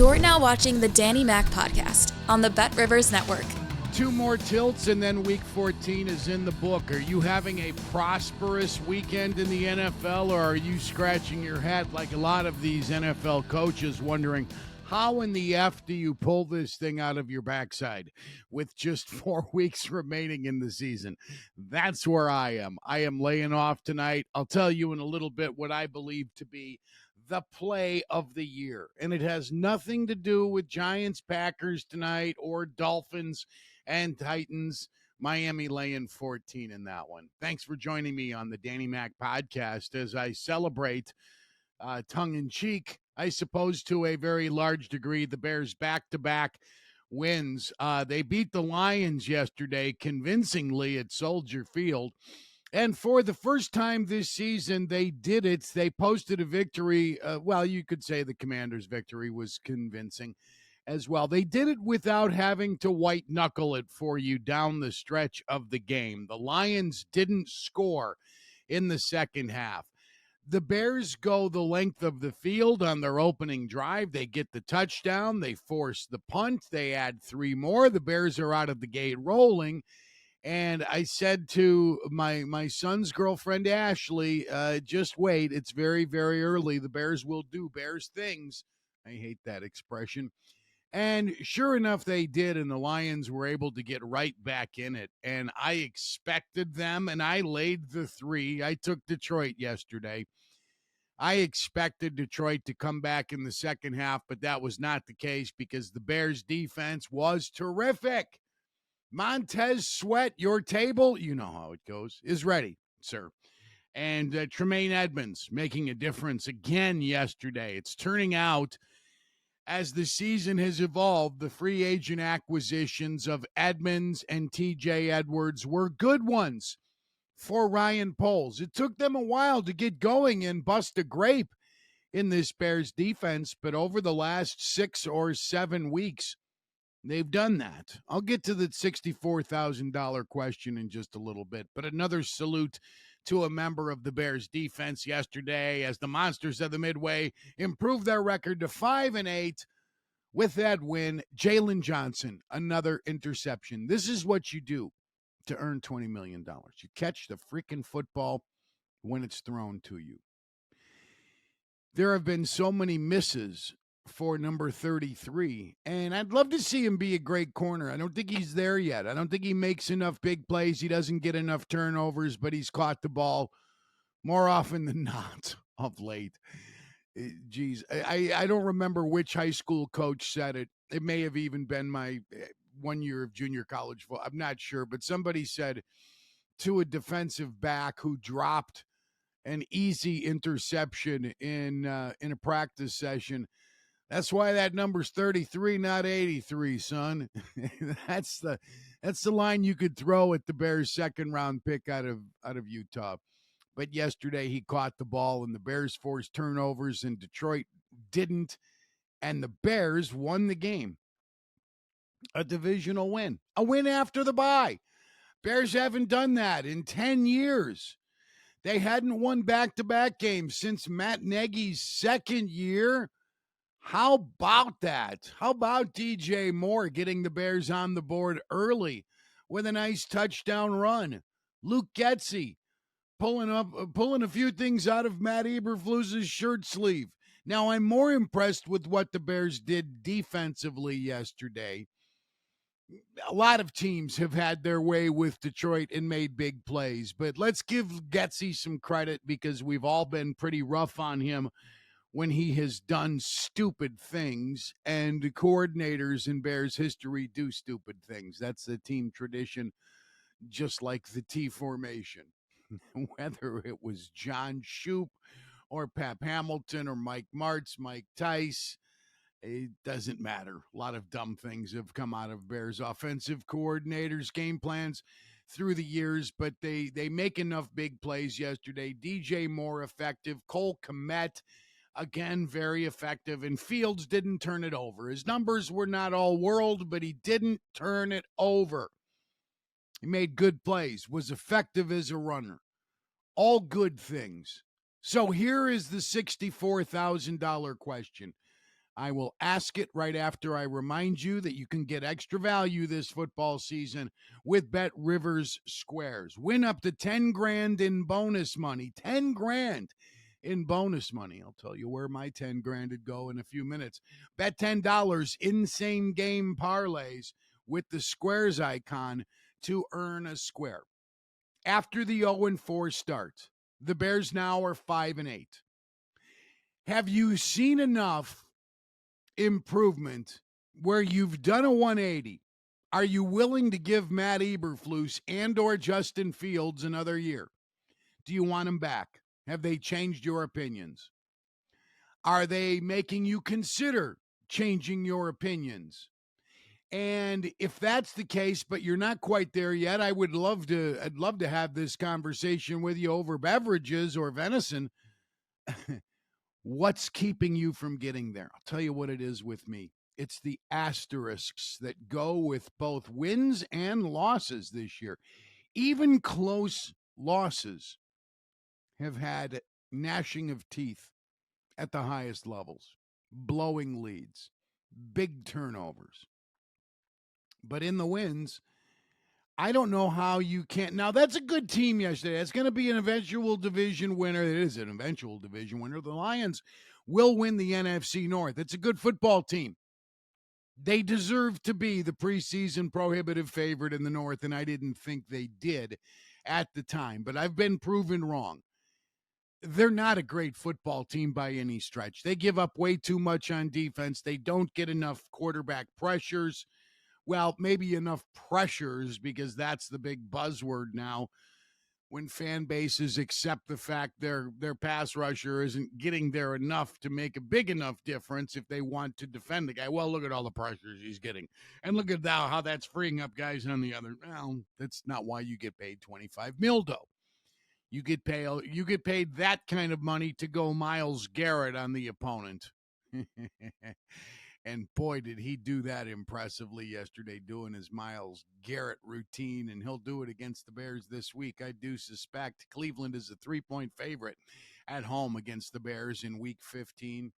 You're now watching the Danny Mac Podcast on the Bet Rivers Network. 2 more tilts and then Week 14 is in the book. Are you having a prosperous weekend in the NFL, or are you scratching your head like a lot of these NFL coaches wondering, how in the F do you pull this thing out of your backside with just 4 weeks remaining in the season? That's where I am. I am laying off tonight. I'll tell you in a little bit what I believe to be the play of the year. And it has nothing to do with Giants, Packers tonight, or Dolphins and Titans. Miami laying 14 in that one. Thanks for joining me on the Danny Mac Podcast as I celebrate tongue-in-cheek, I suppose, to a very large degree, the Bears' back-to-back wins. They beat the Lions yesterday convincingly at Soldier Field. And for the first time this season, they did it. They posted a victory. Well, you could say the Commanders' victory was convincing as well. They did it without having to white-knuckle it for you down the stretch of the game. The Lions didn't score in the second half. The Bears go the length of the field on their opening drive. They get the touchdown. They force the punt. They add 3 more. The Bears are out of the gate rolling. And I said to my son's girlfriend, Ashley, just wait. It's very, very early. The Bears will do Bears things. I hate that expression. And sure enough, they did, and the Lions were able to get right back in it. And I expected them, and I laid the 3. I took Detroit yesterday. I expected Detroit to come back in the second half, but that was not the case because the Bears' defense was terrific. Montez Sweat, your table, you know how it goes, is ready, sir. And Tremaine Edmonds making a difference again yesterday. It's turning out, as the season has evolved, the free agent acquisitions of Edmonds and TJ Edwards were good ones for Ryan Poles. It took them a while to get going and bust a grape in this Bears defense, but over the last 6 or 7 weeks, they've done that. I'll get to the $64,000 question in just a little bit, but another salute to a member of the Bears defense yesterday as the Monsters of the Midway improved their record to 5-8 with that win. Jalen Johnson, another interception. This is what you do to earn $20 million. You catch the freaking football when it's thrown to you. There have been so many misses for number 33, and I'd love to see him be a great corner. I don't think he's there yet. I don't think he makes enough big plays. He doesn't get enough turnovers, but he's caught the ball more often than not of late. Geez, I don't remember which high school coach said it. It may have even been my 1 year of junior college football. I'm not sure, but somebody said to a defensive back who dropped an easy interception in a practice session, that's why that number's 33, not 83, son. That's the line you could throw at the Bears' second-round pick out of Utah. But yesterday he caught the ball, and the Bears forced turnovers, and Detroit didn't, and the Bears won the game. A divisional win. A win after the bye. Bears haven't done that in 10 years. They hadn't won back-to-back games since Matt Nagy's second year. How about that? How about DJ Moore getting the Bears on the board early with a nice touchdown run? Luke Getsy pulling a few things out of Matt Eberflus's shirt sleeve. Now, I'm more impressed with what the Bears did defensively yesterday. A lot of teams have had their way with Detroit and made big plays, but let's give Getsy some credit because we've all been pretty rough on him when he has done stupid things, and the coordinators in Bears history do stupid things. That's the team tradition, just like the T formation. Whether it was John Shoup or Pap Hamilton or Mike Martz, Mike Tice, it doesn't matter. A lot of dumb things have come out of Bears offensive coordinators' game plans through the years, but they make enough big plays yesterday. DJ Moore effective. Cole Kmet, again, very effective. And Fields didn't turn it over. His numbers were not all world, but he didn't turn it over. He made good plays, was effective as a runner. All good things. So here is the $64,000 question. I will ask it right after I remind you that you can get extra value this football season with Bet Rivers Squares. Win up to 10 grand in bonus money. 10 grand in bonus money. I'll tell you where my 10 grand would go in a few minutes. Bet $10 in same game parlays with the Squares icon to earn a square. After the 0-4 start, the Bears now are 5-8. Have you seen enough improvement where you've done a 180? Are you willing to give Matt Eberflus and or Justin Fields another year? Do you want them back? Have they changed your opinions? Are they making you consider changing your opinions? And if that's the case, but you're not quite there yet, I'd love to have this conversation with you over beverages or venison. What's keeping you from getting there? I'll tell you what it is with me. It's the asterisks that go with both wins and losses this year. Even close losses have had gnashing of teeth at the highest levels, blowing leads, big turnovers. But in the wins, I don't know how you can't. Now, that's a good team yesterday. It's going to be an eventual division winner. It is an eventual division winner. The Lions will win the NFC North. It's a good football team. They deserve to be the preseason prohibitive favorite in the North, and I didn't think they did at the time. But I've been proven wrong. They're not a great football team by any stretch. They give up way too much on defense. They don't get enough quarterback pressures. Well, maybe enough pressures, because that's the big buzzword now when fan bases accept the fact their pass rusher isn't getting there enough to make a big enough difference if they want to defend the guy. Well, look at all the pressures he's getting. And look at how that's freeing up guys on the other. Well, that's not why you get paid $25 million. You get paid that kind of money to go Myles Garrett on the opponent. And boy, did he do that impressively yesterday, doing his Myles Garrett routine, and he'll do it against the Bears this week. I do suspect Cleveland is a 3-point favorite at home against the Bears in Week 15.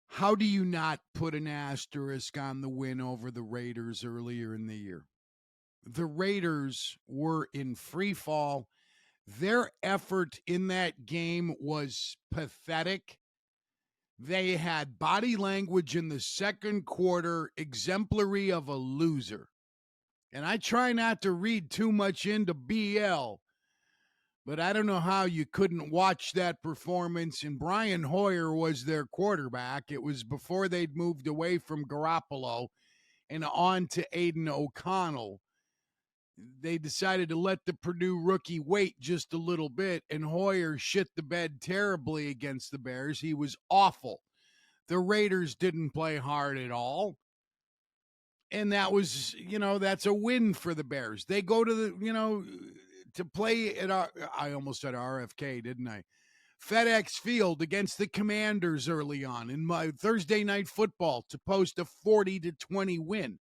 How do you not put an asterisk on the win over the Raiders earlier in the year? The Raiders were in free fall. Their effort in that game was pathetic. They had body language in the second quarter exemplary of a loser. And I try not to read too much into BL, but I don't know how you couldn't watch that performance. And Brian Hoyer was their quarterback. It was before they'd moved away from Garoppolo and on to Aiden O'Connell. They decided to let the Purdue rookie wait just a little bit, and Hoyer shit the bed terribly against the Bears. He was awful. The Raiders didn't play hard at all. And that was, that's a win for the Bears. They go to to play at, I almost said RFK, didn't I? FedEx Field against the Commanders early on in my Thursday Night Football to post a 40-20 win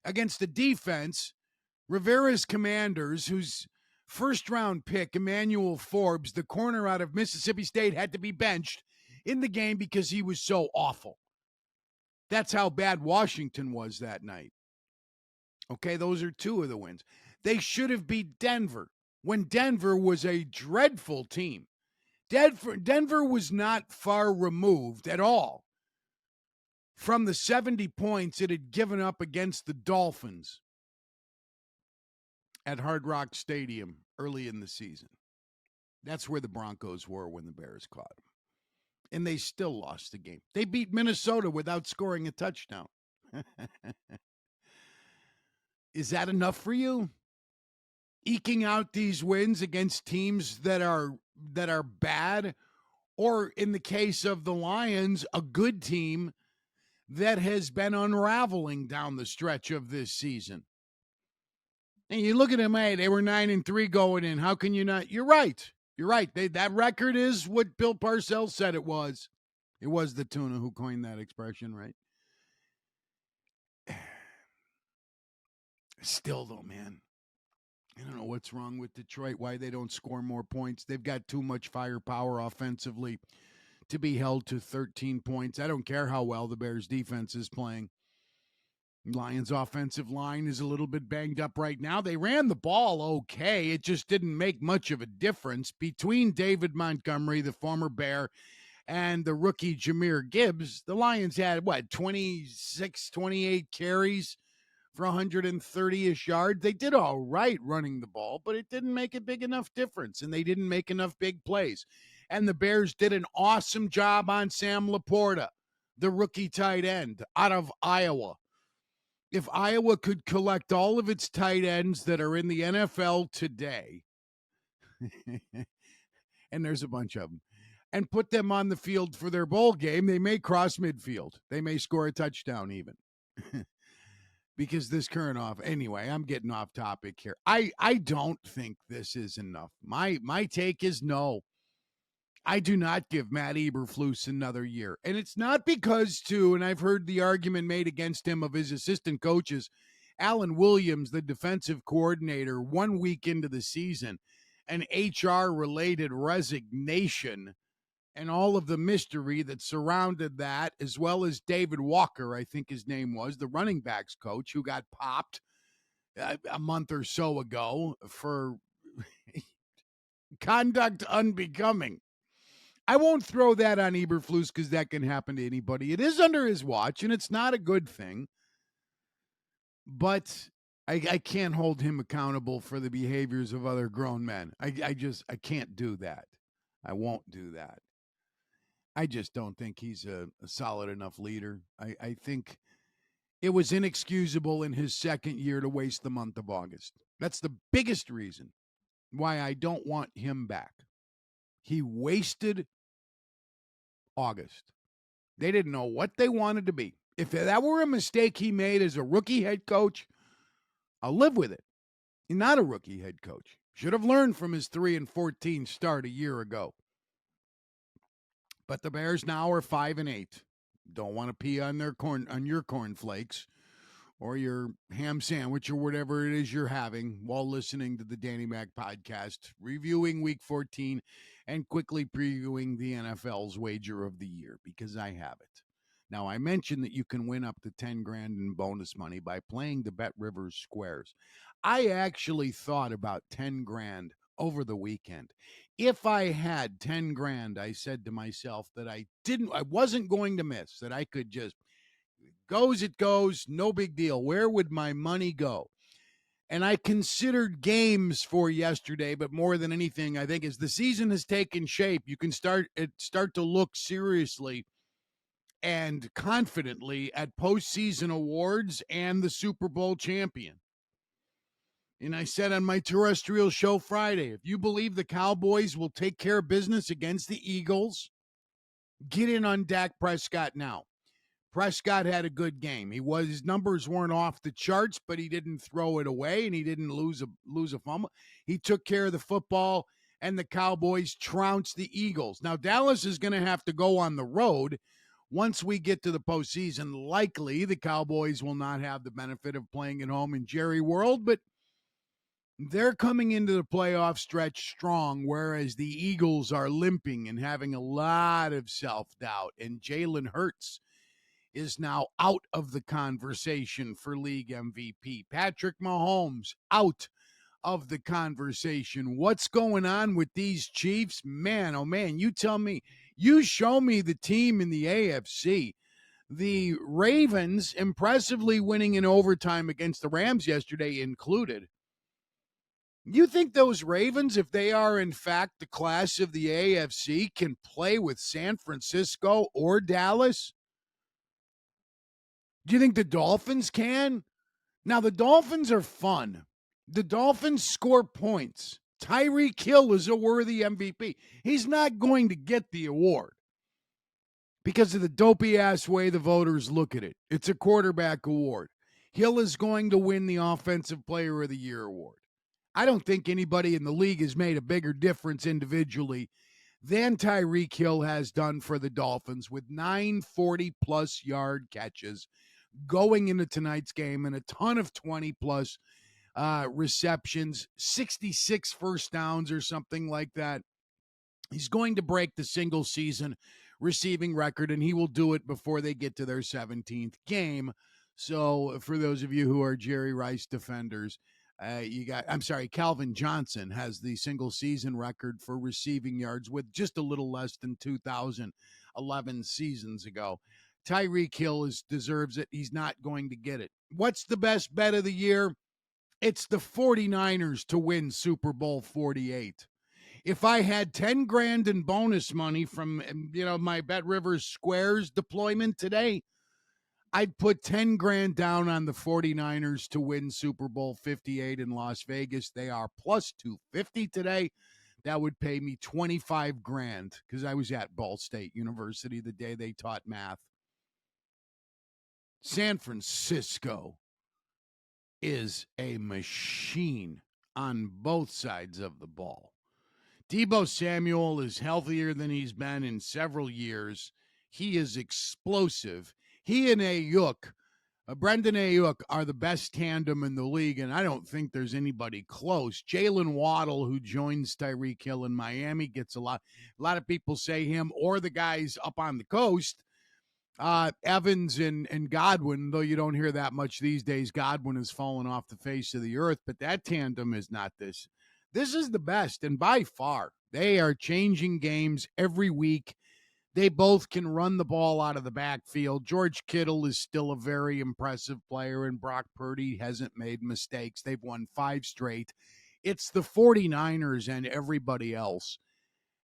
against the defense. Rivera's Commanders, whose first-round pick, Emmanuel Forbes, the corner out of Mississippi State, had to be benched in the game because he was so awful. That's how bad Washington was that night. Okay, those are two of the wins. They should have beat Denver when Denver was a dreadful team. Denver was not far removed at all from the 70 points it had given up against the Dolphins at Hard Rock Stadium early in the season. That's where the Broncos were when the Bears caught them. And they still lost the game. They beat Minnesota without scoring a touchdown. Is that enough for you? Eking out these wins against teams that are bad, or in the case of the Lions, a good team that has been unraveling down the stretch of this season. And you look at them, hey, they were 9-3 going in. How can you not? You're right. You're right. That record is what Bill Parcells said it was. It was the tuna who coined that expression, right? Still, though, man, I don't know what's wrong with Detroit, why they don't score more points. They've got too much firepower offensively to be held to 13 points. I don't care how well the Bears defense is playing. Lions offensive line is a little bit banged up right now. They ran the ball okay. It just didn't make much of a difference between David Montgomery, the former Bear, and the rookie Jahmyr Gibbs. The Lions had, 26, 28 carries for 130-ish yards. They did all right running the ball, but it didn't make a big enough difference, and they didn't make enough big plays. And the Bears did an awesome job on Sam Laporta, the rookie tight end out of Iowa. If Iowa could collect all of its tight ends that are in the NFL today, and there's a bunch of them, and put them on the field for their bowl game, they may cross midfield. They may score a touchdown even. Because this current anyway, I'm getting off topic here. I don't think this is enough. My take is no. I do not give Matt Eberflus another year. And it's not because, and I've heard the argument made against him of his assistant coaches, Alan Williams, the defensive coordinator, 1 week into the season, an HR-related resignation and all of the mystery that surrounded that, as well as David Walker, I think his name was, the running backs coach, who got popped a month or so ago for conduct unbecoming. I won't throw that on Eberflus because that can happen to anybody. It is under his watch, and it's not a good thing. But I can't hold him accountable for the behaviors of other grown men. I can't do that. I won't do that. I just don't think he's a solid enough leader. I think it was inexcusable in his second year to waste the month of August. That's the biggest reason why I don't want him back. He wasted August. They didn't know what they wanted to be. If that were a mistake he made as a rookie head coach, I'll live with it. He's not a rookie head coach. Should have learned from his 3-14 start a year ago. But the Bears now are 5-8. Don't want to pee on your cornflakes or your ham sandwich or whatever it is you're having while listening to the Danny Mac podcast, reviewing Week 14 and quickly previewing the NFL's wager of the year, because I have it. Now, I mentioned that you can win up to $10,000 in bonus money by playing the Bet Rivers Squares. I actually thought about $10,000 over the weekend. If I had $10,000, I said to myself that I wasn't going to miss, that I could just it goes, no big deal. Where would my money go? And I considered games for yesterday, but more than anything, I think as the season has taken shape, you can start to look seriously and confidently at postseason awards and the Super Bowl champion. And I said on my terrestrial show Friday, if you believe the Cowboys will take care of business against the Eagles, get in on Dak Prescott now. Prescott had a good game. His numbers weren't off the charts, but he didn't throw it away and he didn't lose a fumble. He took care of the football, and the Cowboys trounced the Eagles. Now, Dallas is going to have to go on the road. Once we get to the postseason, likely the Cowboys will not have the benefit of playing at home in Jerry World, but they're coming into the playoff stretch strong, whereas the Eagles are limping and having a lot of self-doubt. And Jalen Hurts is now out of the conversation for league MVP. Patrick Mahomes out of the conversation. What's going on with these Chiefs? Man, oh man, you tell me. You show me the team in the AFC. The Ravens impressively winning in overtime against the Rams yesterday included. You think those Ravens, if they are in fact the class of the AFC, can play with San Francisco or Dallas? Do you think the Dolphins can? Now, the Dolphins are fun. The Dolphins score points. Tyreek Hill is a worthy MVP. He's not going to get the award because of the dopey-ass way the voters look at it. It's a quarterback award. Hill is going to win the Offensive Player of the Year award. I don't think anybody in the league has made a bigger difference individually than Tyreek Hill has done for the Dolphins with 9 40-plus yard catches going into tonight's game and a ton of 20-plus receptions, 66 first downs or something like that. He's going to break the single-season receiving record, and he will do it before they get to their 17th game. So for those of you who are Jerry Rice defenders, Calvin Johnson has the single season record for receiving yards with just a little less than 2011 seasons ago. Tyreek Hill deserves it. He's not going to get it. What's the best bet of the year? It's the 49ers to win Super Bowl 48. If I had 10 grand in bonus money from, my Bet Rivers Squares deployment today, I'd put 10 grand down on the 49ers to win Super Bowl 58 in Las Vegas. They are plus 250 today. That would pay me 25 grand because I was at Ball State University the day they taught math. San Francisco is a machine on both sides of the ball. Deebo Samuel is healthier than he's been in several years. He is explosive. He and Brendan Ayuk, are the best tandem in the league, and I don't think there's anybody close. Jalen Waddle, who joins Tyreek Hill in Miami, gets a lot of people say him or the guys up on the coast. Evans and Godwin, though you don't hear that much these days. Godwin has fallen off the face of the earth, but that tandem is not this. This is the best, and by far. They are changing games every week. They both can run the ball out of the backfield. George Kittle is still a very impressive player, and Brock Purdy hasn't made mistakes. They've won 5 straight. It's the 49ers and everybody else.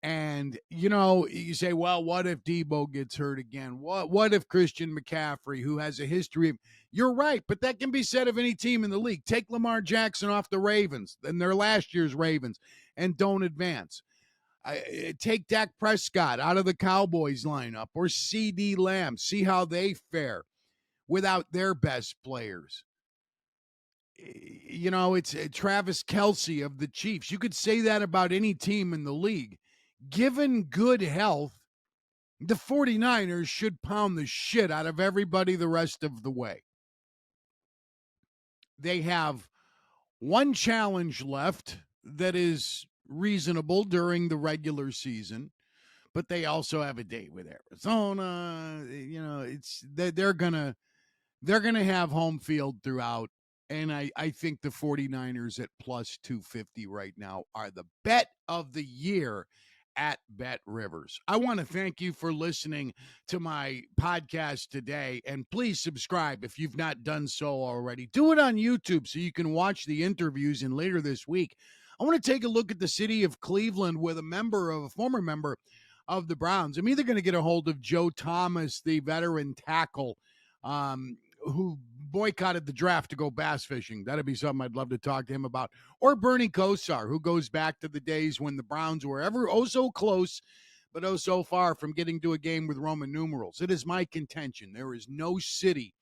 And, you say, well, what if Deebo gets hurt again? What if Christian McCaffrey, who has a history of... You're right, but that can be said of any team in the league. Take Lamar Jackson off the Ravens, and their last year's Ravens, and don't advance. Take Dak Prescott out of the Cowboys lineup, or CeeDee Lamb. See how they fare without their best players. It's Travis Kelce of the Chiefs. You could say that about any team in the league. Given good health, the 49ers should pound the shit out of everybody the rest of the way. They have one challenge left that is reasonable during the regular season, but they also have a date with Arizona. They're gonna have home field throughout. And I think the 49ers at plus 250 right now are the bet of the year at Bet Rivers. I want to thank you for listening to my podcast today, and please subscribe if you've not done so already. Do it on YouTube so you can watch the interviews. And later this week, I want to take a look at the city of Cleveland with a former member of the Browns. I'm either going to get a hold of Joe Thomas, the veteran tackle, who boycotted the draft to go bass fishing. That'd be something I'd love to talk to him about. Or Bernie Kosar, who goes back to the days when the Browns were ever so close, but so far from getting to a game with Roman numerals. It is my contention there is no city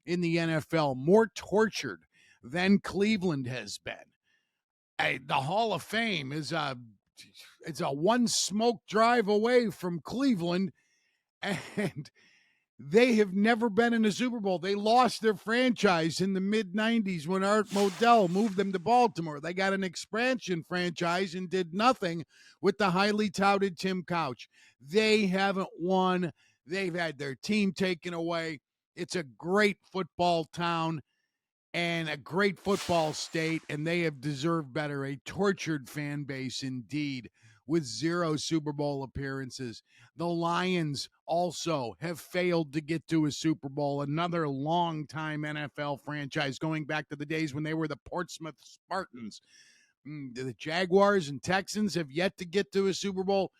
in the NFL more tortured than Cleveland has been. The Hall of Fame is it's a one smoke drive away from Cleveland, and they have never been in a Super Bowl. They lost their franchise in the mid-'90s when Art Modell moved them to Baltimore. They got an expansion franchise and did nothing with the highly touted Tim Couch. They haven't won. They've had their team taken away. It's a great football town and a great football state, and they have deserved better. A tortured fan base indeed, with 0 Super Bowl appearances. The Lions also have failed to get to a Super Bowl, another long-time NFL franchise going back to the days when they were the Portsmouth Spartans. The Jaguars and Texans have yet to get to a Super Bowl,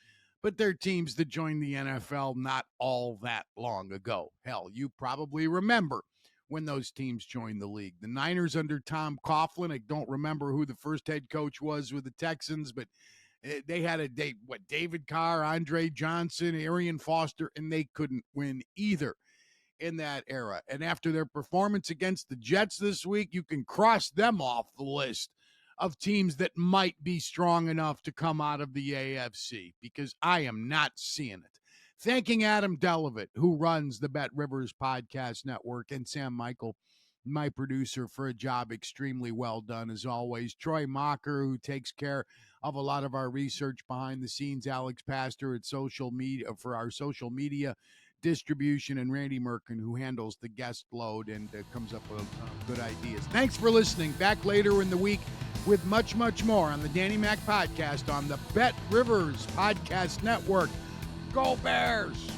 but they're teams that joined the NFL not all that long ago. Hell, you probably remember when those teams joined the league. The Niners under Tom Coughlin, I don't remember who the first head coach was with the Texans, but they had David Carr, Andre Johnson, Arian Foster, and they couldn't win either in that era. And after their performance against the Jets this week, you can cross them off the list of teams that might be strong enough to come out of the AFC, because I am not seeing it. Thanking Adam Delavitt, who runs the Bet Rivers Podcast Network, and Sam Michael, my producer, for a job extremely well done, as always. Troy Mocker, who takes care of a lot of our research behind the scenes. Alex Pastor at social media for our social media distribution, and Randy Merkin, who handles the guest load and comes up with good ideas. Thanks for listening. Back later in the week with much, much more on the Danny Mac Podcast on the Bet Rivers Podcast Network. Go Bears!